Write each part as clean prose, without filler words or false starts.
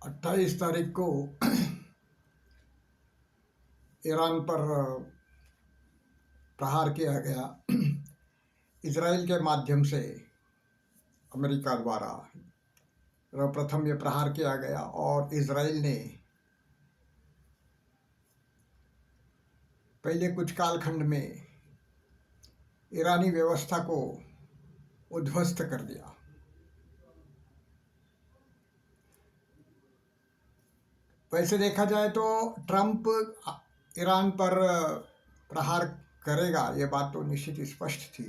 28 तारीख को ईरान पर प्रहार किया गया इजराइल के माध्यम से। अमेरिका द्वारा सर्वप्रथम ये प्रहार किया गया और इजराइल ने पहले कुछ कालखंड में ईरानी व्यवस्था को उद्ध्वस्त कर दिया। वैसे देखा जाए तो ट्रंप ईरान पर प्रहार करेगा, ये बात तो निश्चित स्पष्ट थी,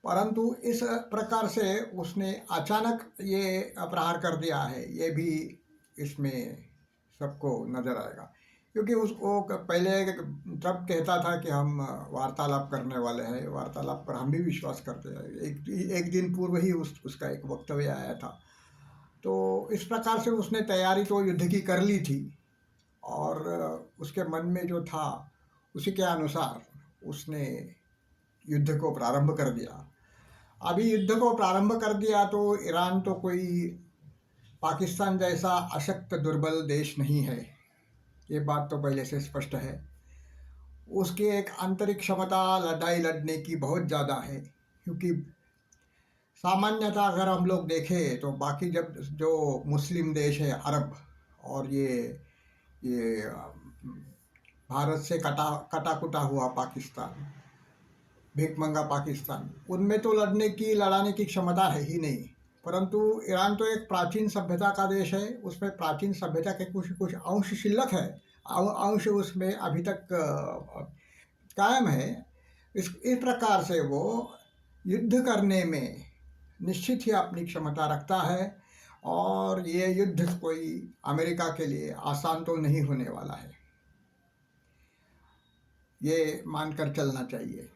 परंतु इस प्रकार से उसने अचानक ये प्रहार कर दिया है, ये भी इसमें सबको नज़र आएगा। क्योंकि उसको पहले ट्रंप कहता था कि हम वार्तालाप करने वाले हैं, वार्तालाप पर हम भी विश्वास करते हैं। एक दिन पूर्व ही उसका एक वक्तव्य आया था। तो इस प्रकार से उसने तैयारी तो युद्ध की कर ली थी और उसके मन में जो था उसी के अनुसार उसने युद्ध को प्रारंभ कर दिया। अभी युद्ध को प्रारंभ कर दिया तो ईरान तो कोई पाकिस्तान जैसा अशक्त दुर्बल देश नहीं है, ये बात तो पहले से स्पष्ट है। उसकी एक आंतरिक क्षमता लड़ाई लड़ने की बहुत ज़्यादा है, क्योंकि सामान्यतः अगर हम लोग देखें तो बाकी जब जो मुस्लिम देश है अरब और ये भारत से कटा कुटा हुआ पाकिस्तान, भिखमंगा पाकिस्तान, उनमें तो लड़ाने की क्षमता है ही नहीं। परंतु ईरान तो एक प्राचीन सभ्यता का देश है, उसमें प्राचीन सभ्यता के कुछ कुछ अंश शिल्लक है, अंश उसमें अभी तक कायम है। इस प्रकार से वो युद्ध करने में निश्चित ही अपनी क्षमता रखता है और ये युद्ध कोई अमेरिका के लिए आसान तो नहीं होने वाला है, ये मानकर चलना चाहिए।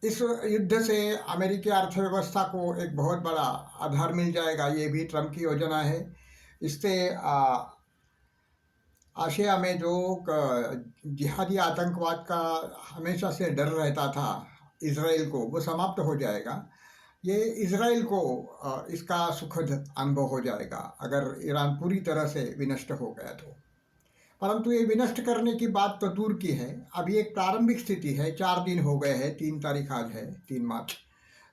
इस युद्ध से अमेरिकी अर्थव्यवस्था को एक बहुत बड़ा आधार मिल जाएगा, ये भी ट्रंप की योजना है। इससे आशिया में जो जिहादी आतंकवाद का हमेशा से डर रहता था इजराइल को, वो समाप्त हो जाएगा। ये इजराइल को इसका सुखद अनुभव हो जाएगा अगर ईरान पूरी तरह से विनष्ट हो गया तो। परंतु ये विनष्ट करने की बात तो दूर की है, अभी एक प्रारंभिक स्थिति है। 4 दिन हो गए हैं, 3 तारीख आज है, 3 मार्च।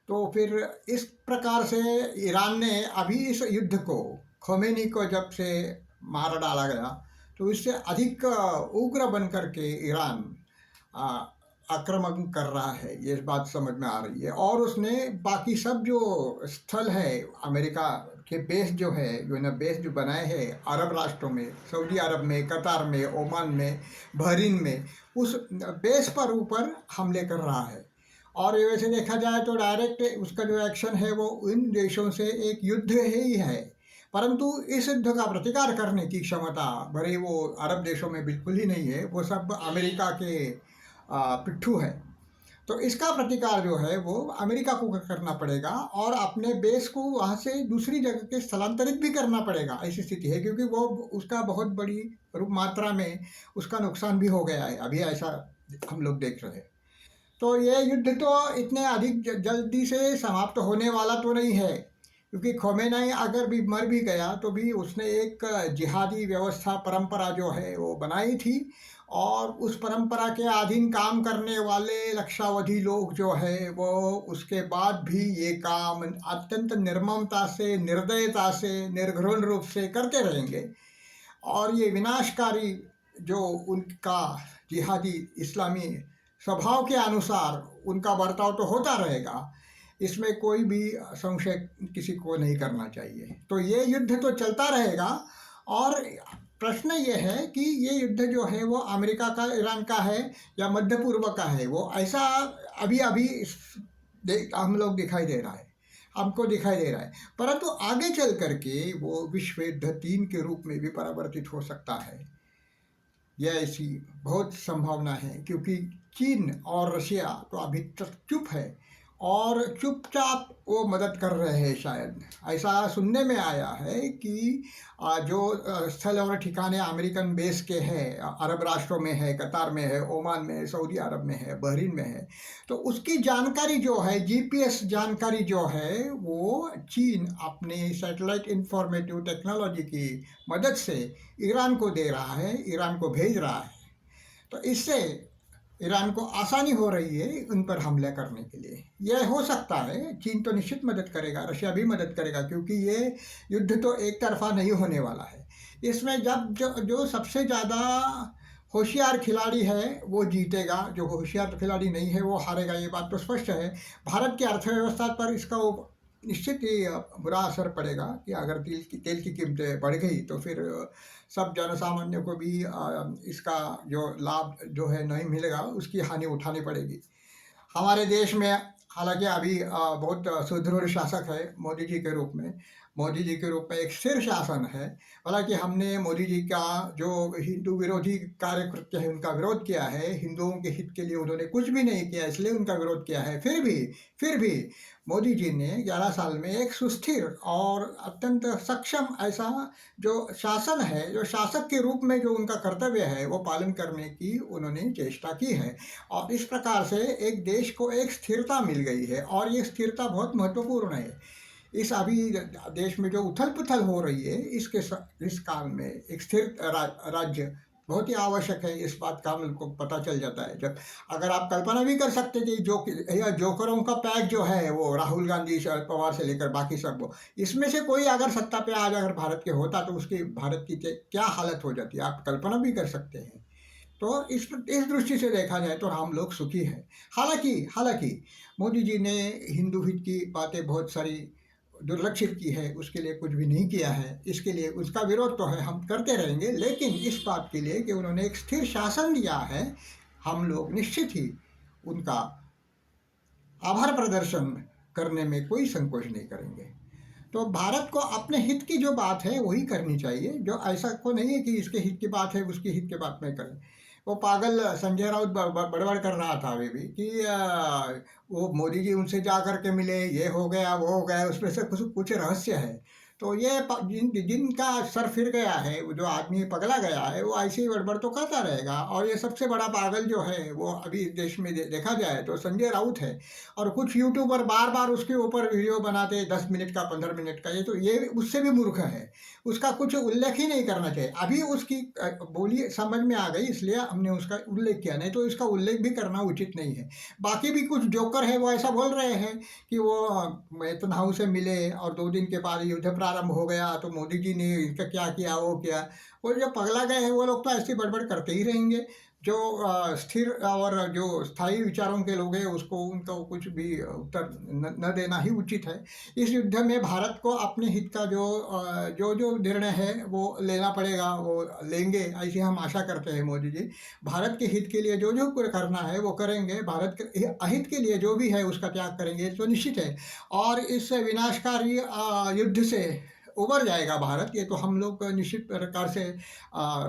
तो फिर इस प्रकार से ईरान ने अभी इस युद्ध को, खोमेनी को जब से मार डाला गया तो इससे अधिक उग्र बन करके ईरान आक्रमण कर रहा है, ये बात समझ में आ रही है। और उसने बाकी सब जो स्थल है, अमेरिका के बेस जो है, जो ना बेस जो बनाए हैं अरब राष्ट्रों में, सऊदी अरब में, कतार में, ओमान में, बहरीन में, उस बेस पर ऊपर हमले कर रहा है। और वैसे देखा जाए तो डायरेक्ट उसका जो एक्शन है वो इन देशों से एक युद्ध ही है, परंतु इस युद्ध का प्रतिकार करने की क्षमता भले वो अरब देशों में बिल्कुल ही नहीं है, वो सब अमेरिका के पिट्ठू है। तो इसका प्रतिकार जो है वो अमेरिका को करना पड़ेगा और अपने बेस को वहाँ से दूसरी जगह के स्थलांतरित भी करना पड़ेगा, ऐसी स्थिति है। क्योंकि वो उसका बहुत बड़ी मात्रा में उसका नुकसान भी हो गया है, अभी ऐसा हम लोग देख रहे हैं। तो ये युद्ध तो इतने अधिक जल्दी से समाप्त होने वाला तो नहीं है, क्योंकि खोमेनी अगर भी मर भी गया तो भी उसने एक जिहादी व्यवस्था परंपरा जो है वो बनाई थी, और उस परंपरा के अधीन काम करने वाले लक्षावधि लोग जो है वो उसके बाद भी ये काम अत्यंत निर्ममता से, निर्दयता से, निर्घृण रूप से करते रहेंगे। और ये विनाशकारी जो उनका जिहादी इस्लामी स्वभाव के अनुसार उनका बर्ताव तो होता रहेगा, इसमें कोई भी संशय किसी को नहीं करना चाहिए। तो ये युद्ध तो चलता रहेगा। और प्रश्न ये है कि ये युद्ध जो है वो अमेरिका का, ईरान का है या मध्य पूर्व का है, वो ऐसा अभी अभी हम लोग दिखाई दे रहा है, हमको दिखाई दे रहा है। परंतु आगे चल करके वो विश्व युद्ध 3 के रूप में भी परिवर्तित हो सकता है, यह ऐसी बहुत संभावना है। क्योंकि चीन और रशिया तो अभी तक चुप है, और चुपचाप वो मदद कर रहे हैं शायद। ऐसा सुनने में आया है कि जो स्थल और ठिकाने अमेरिकन बेस के हैं, अरब राष्ट्रों में है, कतार में है, ओमान में है, सऊदी अरब में है, बहरीन में है, तो उसकी जानकारी जो है, जीपीएस जानकारी जो है, वो चीन अपनी सैटेलाइट इंफॉर्मेटिव टेक्नोलॉजी की मदद से ईरान को दे रहा है, ईरान को भेज रहा है। तो इससे ईरान को आसानी हो रही है उन पर हमला करने के लिए। यह हो सकता है, चीन तो निश्चित मदद करेगा, रशिया भी मदद करेगा, क्योंकि ये युद्ध तो एक तरफा नहीं होने वाला है। इसमें जब जो सबसे ज़्यादा होशियार खिलाड़ी है वो जीतेगा, जो होशियार खिलाड़ी नहीं है वो हारेगा, ये बात तो स्पष्ट है। भारत की अर्थव्यवस्था पर इसका निश्चित ही बुरा असर पड़ेगा कि अगर तेल की कीमतें बढ़ गई तो फिर सब जनसामान्य को भी इसका जो लाभ जो है नहीं मिलेगा, उसकी हानि उठानी पड़ेगी। हमारे देश में हालांकि अभी बहुत सुदृढ़ शासक है मोदी जी के रूप में। मोदी जी के रूप में एक स्थिर शासन है। हालांकि हमने मोदी जी का जो हिंदू विरोधी कार्यकृत्य है उनका विरोध किया है, हिंदुओं के हित के लिए उन्होंने कुछ भी नहीं किया, इसलिए उनका विरोध किया है। फिर भी मोदी जी ने 11 साल में एक सुस्थिर और अत्यंत सक्षम ऐसा जो शासन है, जो शासक के रूप में जो उनका कर्तव्य है वो पालन करने की उन्होंने चेष्टा की है। और इस प्रकार से एक देश को एक स्थिरता मिल गई है, और ये स्थिरता बहुत महत्वपूर्ण है। इस अभी देश में जो उथल पुथल हो रही है, इस काल में एक स्थिर राज्य बहुत ही आवश्यक है। इस बात का हम लोग को पता चल जाता है जब, अगर आप कल्पना भी कर सकते कि जोकरों का पैक जो है वो राहुल गांधी, शरद पवार से लेकर बाकी सब, वो इसमें से कोई अगर सत्ता पे आज अगर भारत के होता तो उसकी भारत की क्या हालत हो जाती है, आप कल्पना भी कर सकते हैं। तो इस दृष्टि से देखा जाए तो हम लोग सुखी हैं। हालांकि मोदी जी ने हिंदू हित की बातें बहुत सारी दुर्लक्षित की है, उसके लिए कुछ भी नहीं किया है। इसके लिए उसका विरोध तो है, हम करते रहेंगे, लेकिन इस बात के लिए कि उन्होंने एक स्थिर शासन दिया है, हम लोग निश्चित ही उनका आभार प्रदर्शन करने में कोई संकोच नहीं करेंगे। तो भारत को अपने हित की जो बात है वही करनी चाहिए, जो ऐसा को नहीं है कि इसके हित की बात है उसकी हित की बात नहीं करें। वो पागल संजय राउत बड़बड़ कर रहा था अभी भी कि वो मोदी जी उनसे जा कर के मिले, ये हो गया वो हो गया, उसमें से कुछ कुछ रहस्य है। तो ये जिनका सर फिर गया है, वो जो आदमी पगला गया है, वो ऐसे ही बड़बड़ तो करता रहेगा। और ये सबसे बड़ा पागल जो है वो अभी देश में देखा जाए तो संजय राउत है। और कुछ यूट्यूबर बार बार उसके ऊपर वीडियो बनाते 10 मिनट का, 15 मिनट का, ये उससे भी मूर्ख है। उसका कुछ उल्लेख ही नहीं करना चाहिए। अभी उसकी बोली समझ में आ गई इसलिए हमने उसका उल्लेख किया, नहीं तो इसका उल्लेख भी करना उचित नहीं है। बाकी भी कुछ जोकर है वो ऐसा बोल रहे हैं कि वो नेतन्याहू से मिले और 2 दिन के बाद युद्ध प्रारंभ हो गया तो मोदी जी ने इनका क्या किया वो किया। वो जो पगला गए हैं वो लोग तो ऐसी बड़बड़ करते ही रहेंगे। जो स्थिर और जो स्थायी विचारों के लोग हैं उसको उनको कुछ भी उत्तर न देना ही उचित है। इस युद्ध में भारत को अपने हित का जो निर्णय है वो लेना पड़ेगा, वो लेंगे ऐसी हम आशा करते हैं। मोदी जी भारत के हित के लिए जो जो करना है वो करेंगे, भारत के अहित के लिए जो भी है उसका त्याग करेंगे तो निश्चित है। और इस विनाशकारी युद्ध से उबर जाएगा भारत, ये तो हम लोग निश्चित प्रकार से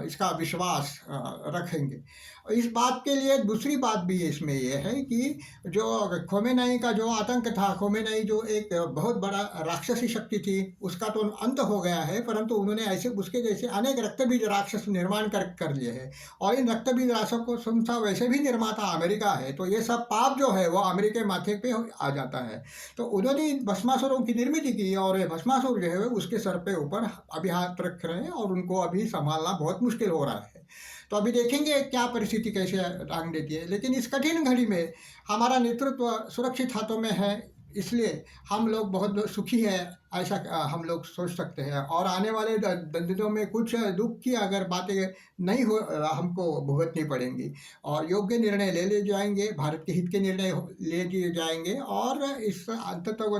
इसका विश्वास रखेंगे। इस बात के लिए दूसरी बात भी इसमें यह है कि जो खोमेनी का जो आतंक था, खोमेनी जो एक बहुत बड़ा राक्षसी शक्ति थी, उसका तो अंत हो गया है, परंतु उन्होंने ऐसे उसके जैसे अनेक रक्तबीज राक्षस निर्माण कर लिए हैं। और इन रक्तबीज राक्षसों का वैसे भी निर्माता अमेरिका है, तो ये सब पाप जो है वो अमेरिका के माथे पे आ जाता है। तो उन्होंने भस्मासुरों की निर्मित की और भस्मासुर जो है उसके सर पे ऊपर अभी हाथ रख रहे हैं और उनको अभी संभालना बहुत मुश्किल हो रहा है। तो अभी देखेंगे क्या परिस्थिति कैसे टांग देती है। लेकिन इस कठिन घड़ी में हमारा नेतृत्व सुरक्षित हाथों में है, इसलिए हम लोग बहुत सुखी है, ऐसा हम लोग सोच सकते हैं। और आने वाले दिनों में कुछ दुख की अगर बातें नहीं हो हमको भुगतनी पड़ेंगी और योग्य निर्णय ले जाएंगे, भारत के हित के निर्णय ले लिए जाएंगे और इस अंततः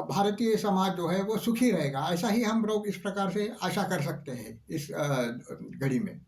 भारतीय समाज जो है वो सुखी रहेगा। ऐसा ही हम लोग इस प्रकार से आशा कर सकते हैं इस घड़ी में।